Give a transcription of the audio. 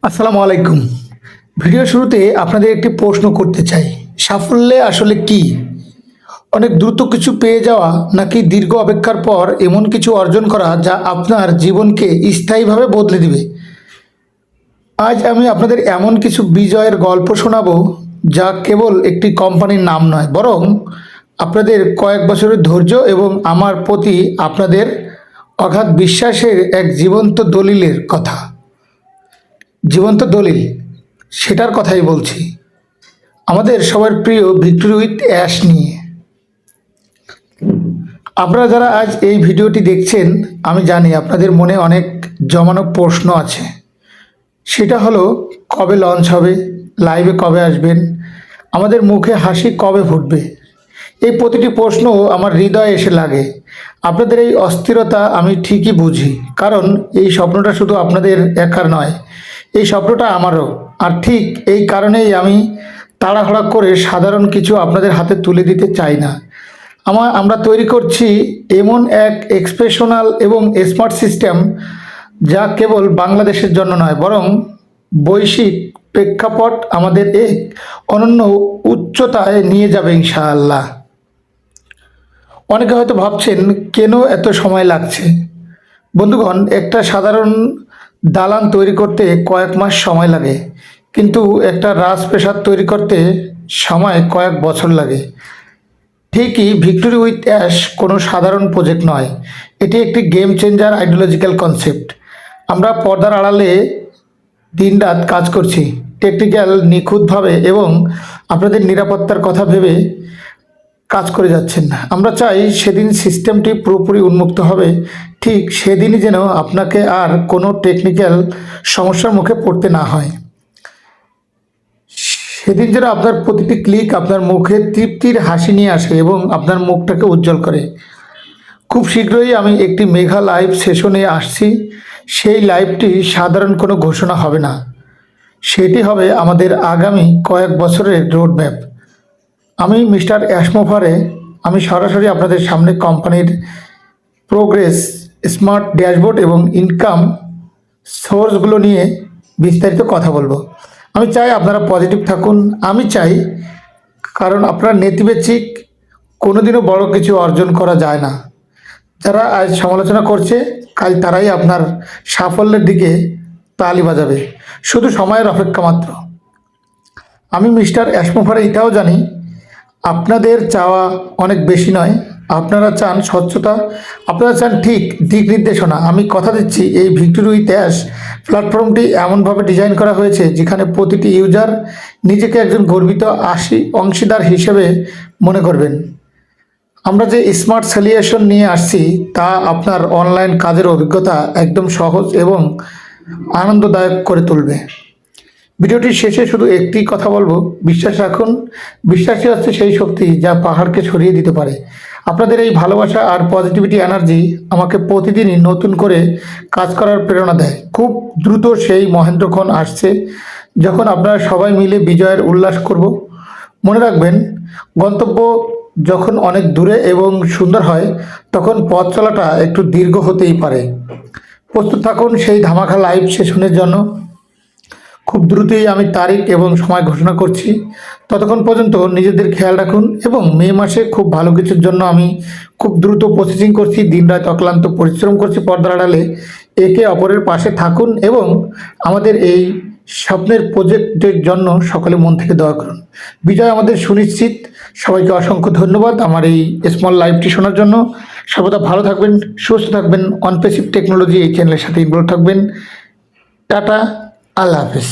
আসসালামু আলাইকুম। ভিডিও শুরুতে আপনাদের একটি প্রশ্ন করতে চাই। সাফল্যে আসলে কি? অনেক দ্রুত কিছু পেয়ে যাওয়া নাকি দীর্ঘ অপেক্ষার পর এমন কিছু অর্জন করা যা আপনার জীবনকে স্থায়ীভাবে বদলে দিবে? আজ আমি আপনাদের এমন কিছু বিজয়ের গল্প শোনাবো যা কেবল একটি কোম্পানির নাম নয়, বরং আপনাদের কয়েক বছরের ধৈর্য এবং আমার প্রতি আপনাদের অগাধ বিশ্বাসের এক জীবন্ত দলিলের কথা। জীবন্ত দলিল, সেটার কথাই বলছি। আমাদের সবার প্রিয় ভিক্টোরি উইথ অ্যাশ নিয়ে। আপনারা যারা আজ এই ভিডিওটি দেখছেন, আমি জানি আপনাদের মনে অনেক জমানো প্রশ্ন আছে। সেটা হলো, কবে লঞ্চ হবে, লাইভে কবে আসবেন, আমাদের মুখে হাসি কবে ফুটবে। এই প্রতিটি প্রশ্ন আমার হৃদয়ে এসে লাগে। আপনাদের এই অস্থিরতা আমি ঠিকই বুঝি, কারণ এই স্বপ্নটা শুধু আপনাদের একার নয়, এই স্বপ্নটা আমারও। আর ঠিক এই কারণেই আমি তাড়াহুড়া করে সাধারণ কিছু আপনাদের হাতে তুলে দিতে চাই না। আমরা তৈরি করছি এমন এক এক্সপ্রেশনাল এবং স্মার্ট সিস্টেম যা কেবল বাংলাদেশের জন্য নয়, বরং বৈশ্বিক প্রেক্ষাপট আমাদের এক অনন্য উচ্চতায় নিয়ে যাবে ইনশাআল্লাহ। অনেকে হয়তো ভাবছেন কেন এত সময় লাগছে। বন্ধুগণ, একটা সাধারণ দালান তৈরি করতে কয়েক মাস সময় লাগে, কিন্তু একটা রাজপ্রাসাদ তৈরি করতে সময় কয়েক বছর লাগে। ঠিকই ভিক্টোরি উইথ অ্যাশ কোনো সাধারণ প্রজেক্ট নয়, এটি একটি গেম চেঞ্জার আইডিওলজিক্যাল কনসেপ্ট। আমরা পর্দার আড়ালে দিনরাত কাজ করছি, টেকনিক্যাল নিখুঁতভাবে এবং আপনাদের নিরাপত্তার কথা ভেবে কাজ করে যাচ্ছেন। আমরা চাই সেদিন সিস্টেমটি পুরোপুরি উন্মুক্ত হবে, ঠিক সেদিনই যেন আপনাকে আর কোনো টেকনিক্যাল সমস্যার মুখে পড়তে না হয়। সেদিন যেন আপনার প্রতিটি ক্লিক আপনার মুখে তৃপ্তির হাসি নিয়ে আসে এবং আপনার মুখটাকে উজ্জ্বল করে। খুব শীঘ্রই আমি একটি মেগা লাইভ সেশনে আসছি। সেই লাইভটি সাধারণ কোনো ঘোষণা হবে না, সেটি হবে আমাদের আগামী কয়েক বছরের রোডম্যাপ। আমি মিস্টার অ্যাশমোভারে আমি সরাসরি আপনাদের সামনে কোম্পানির প্রোগ্রেস, স্মার্ট ড্যাশবোর্ড এবং ইনকাম সোর্সগুলো নিয়ে বিস্তারিত কথা বলবো। আমি চাই আপনারা পজিটিভ থাকুন। আমি চাই, কারণ আপনার নেতিবাচক কোনোদিনও বড় কিছু অর্জন করা যায় না। যারা আজ সমালোচনা করছে, কাল তারাই আপনার সাফল্যের দিকে তালি বাজাবে। শুধু সময়ের অপেক্ষা মাত্র। আমি মিস্টার অ্যাশমোভারে এটাও জানি, আপনাদের চাওয়া অনেক বেশি নয়। আপনারা চান স্বচ্ছতা, আপনারা চান ঠিক দিক নির্দেশনা। আমি কথা দিচ্ছি, এই ভিক্টোরি উইথ অ্যাশ প্ল্যাটফর্মটি এমনভাবে ডিজাইন করা হয়েছে যেখানে প্রতিটি ইউজার নিজেকে একজন গর্বিত অংশীদার হিসেবে মনে করবেন। আমরা যে স্মার্ট সলিউশন নিয়ে আসছি তা আপনার অনলাইন কাজের অভিজ্ঞতা একদম সহজ এবং আনন্দদায়ক করে তুলবে। ভিডিওটির শেষে শুধু একটি কথা বলবো, বিশ্বাস রাখুন। বিশ্বাসই হচ্ছে সেই শক্তি যা পাহাড়কে সরিয়ে দিতে পারে। আপনাদের এই ভালোবাসা আর পজিটিভিটি এনার্জি আমাকে প্রতিদিনই নতুন করে কাজ করার প্রেরণা দেয়। খুব দ্রুত সেই মহেন্দ্রক্ষণ আসছে যখন আপনারা সবাই মিলে বিজয়ের উল্লাস করব। মনে রাখবেন, গন্তব্য যখন অনেক দূরে এবং সুন্দর হয়, তখন পথ চলাটা একটু দীর্ঘ হতেই পারে। প্রস্তুত থাকুন সেই ধামাকা লাইভ সেশনের জন্য। খুব দ্রুতই আমি তারিখ এবং সময় ঘোষণা করছি। ততক্ষণ পর্যন্ত নিজেদের খেয়াল রাখুন এবং মে মাসে খুব ভালো কিছুর জন্য আমি খুব দ্রুত প্রসেসিং করছি, দিনরাত অক্লান্ত পরিশ্রম করছি পর্দার আড়ালে। একে অপরের পাশে থাকুন এবং আমাদের এই স্বপ্নের প্রজেক্টের জন্য সকলে মন থেকে দোয়া করুন। বিজয় আমাদের সুনিশ্চিত। সবাইকে অসংখ্য ধন্যবাদ আমার এই স্মল লাইভটি শোনার জন্য। সর্বদা ভালো থাকবেন, সুস্থ থাকবেন, অনপেসিভ টেকনোলজি এই চ্যানেলের সাথে ইনভলভ থাকবেন। টাটা, আল্লাহ হাফেজ।